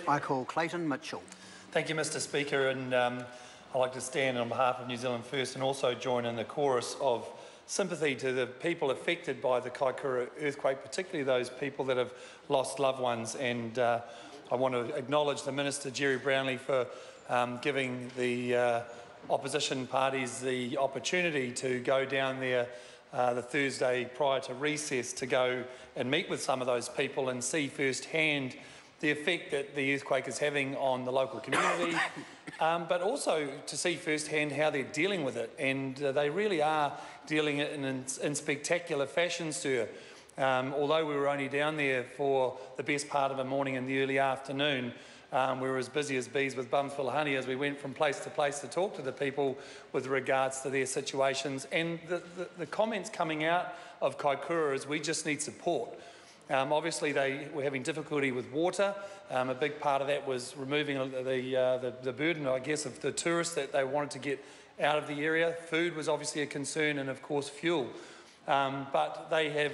I call Clayton Mitchell. Thank you, Mr Speaker, and I'd like to stand on behalf of New Zealand First and also join in the chorus of sympathy to the people affected by the Kaikoura earthquake, particularly those people that have lost loved ones. And I want to acknowledge the Minister, Jerry Brownlee, for giving the opposition parties the opportunity to go down there the Thursday prior to recess to go and meet with some of those people and see firsthand the effect that the earthquake is having on the local community, but also to see firsthand how they're dealing with it. And they really are dealing it in spectacular fashion, sir. Although we were only down there for the best part of the morning and the early afternoon, we were as busy as bees with bums full of honey as we went from place to talk to the people with regards to their situations. And the comments coming out of Kaikoura is we just need support. Obviously, they were having difficulty with water. A big part of that was removing the burden, I guess, of the tourists that they wanted to get out of the area. Food was obviously a concern, and of course fuel. But they have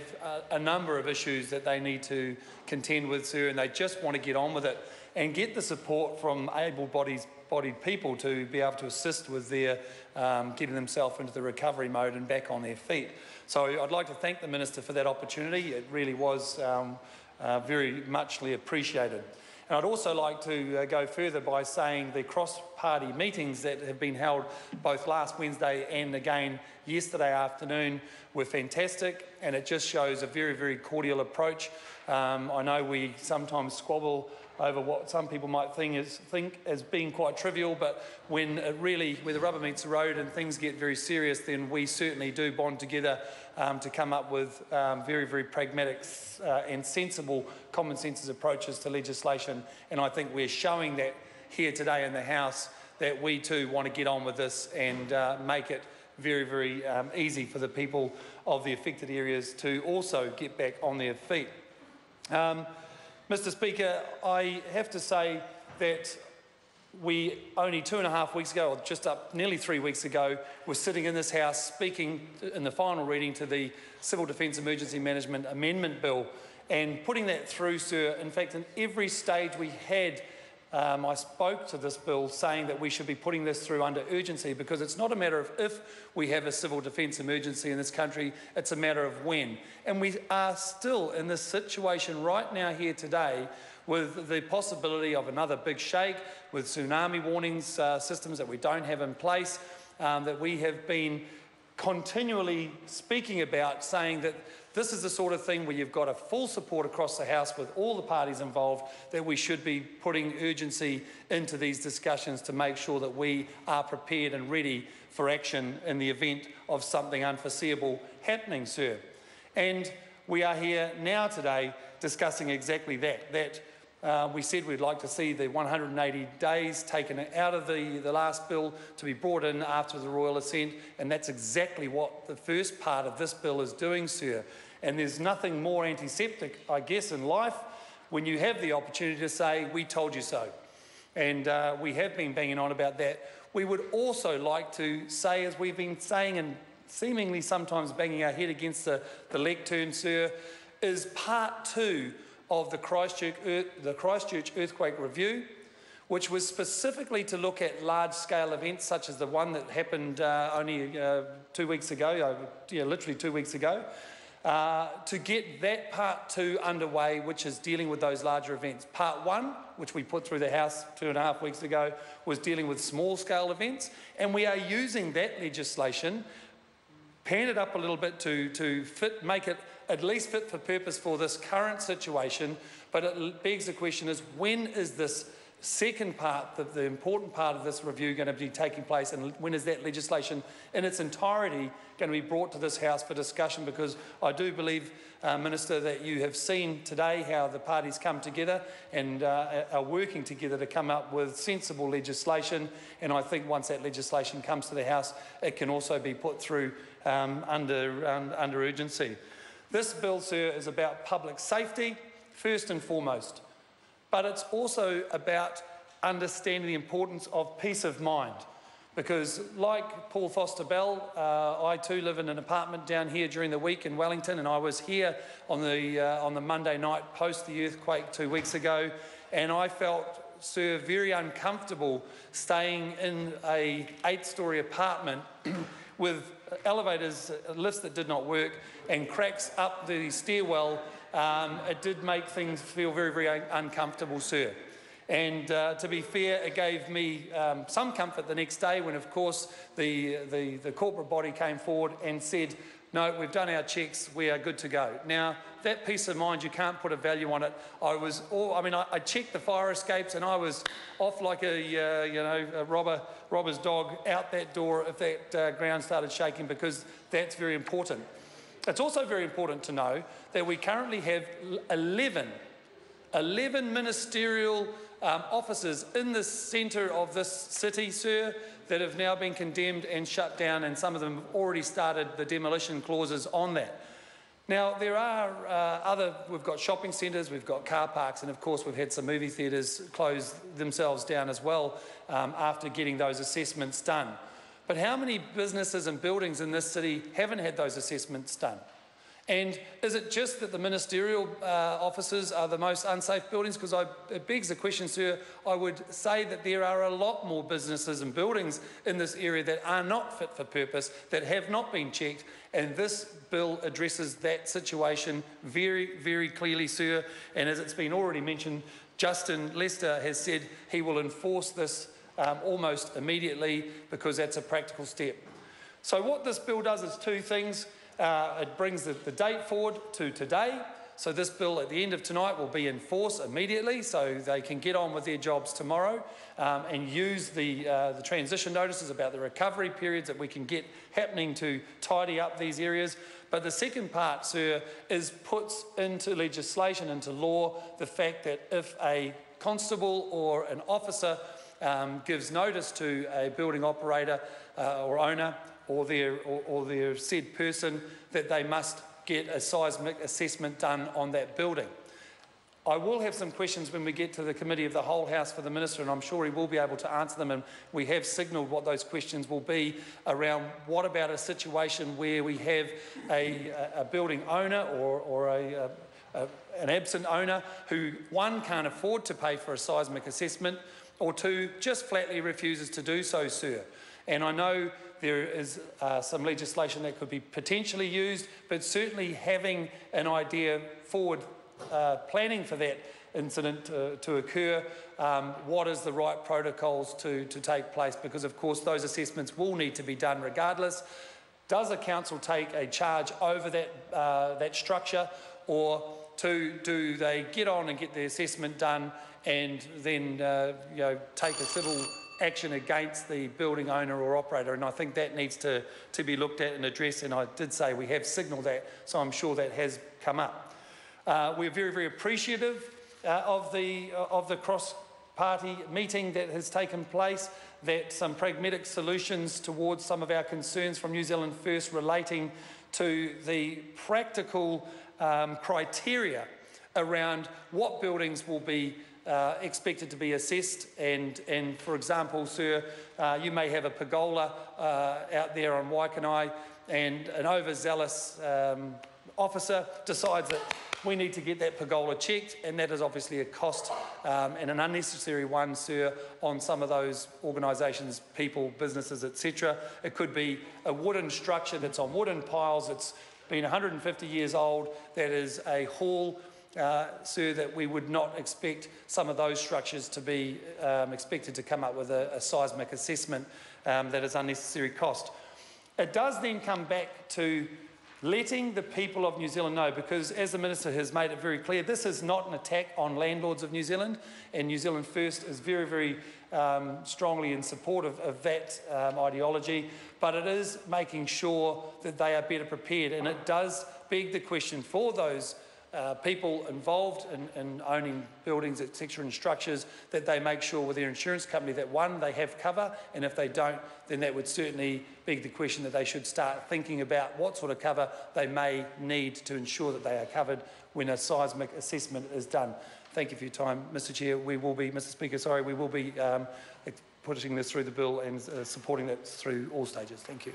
a number of issues that they need to contend with, sir, and they just want to get on with it and get the support from able-bodied people to be able to assist with their getting themselves into the recovery mode and back on their feet. So I'd like to thank the Minister for that opportunity. It really was very muchly appreciated. And I'd also like to go further by saying the cross-party meetings that have been held both last Wednesday and again yesterday afternoon were fantastic, and it just shows a very, very cordial approach. I know we sometimes squabble over what some people might think as being quite trivial, but when the rubber meets the road and things get very serious, then we certainly do bond together to come up with very, very pragmatic and sensible common sense approaches to legislation. And I think we're showing that here today in the House, that we too want to get on with this and make it very, very easy for the people of the affected areas to also get back on their feet. Mr Speaker, I have to say that we only 2.5 weeks ago, or just up nearly 3 weeks ago, were sitting in this House speaking in the final reading to the Civil Defence Emergency Management Amendment Bill and putting that through, sir. In fact, in every stage we had, I spoke to this bill saying that we should be putting this through under urgency, because it's not a matter of if we have a civil defence emergency in this country, it's a matter of when. And we are still in this situation right now here today with the possibility of another big shake, with tsunami warnings systems that we don't have in place, that we have been continually speaking about, saying that this is the sort of thing where you've got a full support across the House with all the parties involved, that we should be putting urgency into these discussions to make sure that we are prepared and ready for action in the event of something unforeseeable happening, sir. And we are here now today discussing exactly that. We said we'd like to see the 180 days taken out of the last bill to be brought in after the royal assent, and that's exactly what the first part of this bill is doing, sir. And there's nothing more antiseptic, I guess, in life when you have the opportunity to say, we told you so. And we have been banging on about that. We would also like to say, as we've been saying and seemingly sometimes banging our head against the lectern, sir, is part 2 of the Christchurch Earthquake Review, which was specifically to look at large-scale events such as the one that happened only 2 weeks ago, literally 2 weeks ago, to get that part 2 underway, which is dealing with those larger events. Part 1, which we put through the House 2.5 weeks ago, was dealing with small-scale events, and we are using that legislation, pan it up a little bit to make it at least fit for purpose for this current situation. But it begs the question is, when is this second part, the important part of this review, going to be taking place, and when is that legislation in its entirety going to be brought to this House for discussion? Because I do believe, Minister, that you have seen today how the parties come together and are working together to come up with sensible legislation, and I think once that legislation comes to the House, it can also be put through under urgency. This bill, sir, is about public safety, first and foremost, but it's also about understanding the importance of peace of mind. Because like Paul Foster Bell, I too live in an apartment down here during the week in Wellington, and I was here on the Monday night post the earthquake 2 weeks ago, and I felt, sir, very uncomfortable staying in a 8-storey apartment with elevators, lifts that did not work, and cracks up the stairwell. It did make things feel very, very uncomfortable, sir. And to be fair, it gave me some comfort the next day when, of course, the corporate body came forward and said, no, we've done our checks, we are good to go. Now, that peace of mind, you can't put a value on it. I checked the fire escapes and I was off like a robber's dog out that door if that ground started shaking, because that's very important. It's also very important to know that we currently have 11 ministerial offices in the centre of this city, sir, that have now been condemned and shut down, and some of them have already started the demolition clauses on that. Now, there are we've got shopping centres, we've got car parks, and of course we've had some movie theatres close themselves down as well after getting those assessments done. But how many businesses and buildings in this city haven't had those assessments done? And is it just that the ministerial offices are the most unsafe buildings? Because it begs the question, sir. I would say that there are a lot more businesses and buildings in this area that are not fit for purpose, that have not been checked, and this bill addresses that situation very, very clearly, sir. And as it's been already mentioned, Justin Lester has said he will enforce this almost immediately, because that's a practical step. So what this bill does is two things. It brings the date forward to today. So this bill at the end of tonight will be in force immediately, so they can get on with their jobs tomorrow and use the transition notices about the recovery periods that we can get happening to tidy up these areas. But the second part, sir, is puts into legislation, into law, the fact that if a constable or an officer gives notice to a building operator or owner or their said person, that they must get a seismic assessment done on that building. I will have some questions when we get to the Committee of the Whole House for the Minister, and I'm sure he will be able to answer them, and we have signalled what those questions will be around what about a situation where we have a building owner or an absent owner who, one, can't afford to pay for a seismic assessment, or two, just flatly refuses to do so, sir. And I know there is some legislation that could be potentially used, but certainly having an idea forward, planning for that incident to occur, what is the right protocols to take place, because of course those assessments will need to be done regardless. Does the council take a charge over that structure, or do they get on and get the assessment done and then take a civil action against the building owner or operator? And I think that needs to be looked at and addressed, and I did say we have signalled that, so I'm sure that has come up. We're very, very appreciative of the cross-party meeting that has taken place, that some pragmatic solutions towards some of our concerns from New Zealand First relating to the practical criteria around what buildings will be expected to be assessed, and for example, sir, you may have a pergola out there on Waikanai, and an overzealous officer decides that we need to get that pergola checked, and that is obviously a cost and an unnecessary one, sir, on some of those organisations, people, businesses, etc. It could be a wooden structure that's on wooden piles, that's been 150 years old, that is a hall, sir, that we would not expect some of those structures to be expected to come up with a seismic assessment that is unnecessary cost. It does then come back to letting the people of New Zealand know, because as the Minister has made it very clear, this is not an attack on landlords of New Zealand, and New Zealand First is very, very strongly in support of that ideology, but it is making sure that they are better prepared, and it does beg the question for those people involved in owning buildings, etc., and structures, that they make sure with their insurance company that, one, they have cover, and if they don't, then that would certainly beg the question that they should start thinking about what sort of cover they may need to ensure that they are covered when a seismic assessment is done. Thank you for your time, Mr. Chair. Mr. Speaker, sorry, we will be putting this through the bill and supporting it through all stages. Thank you.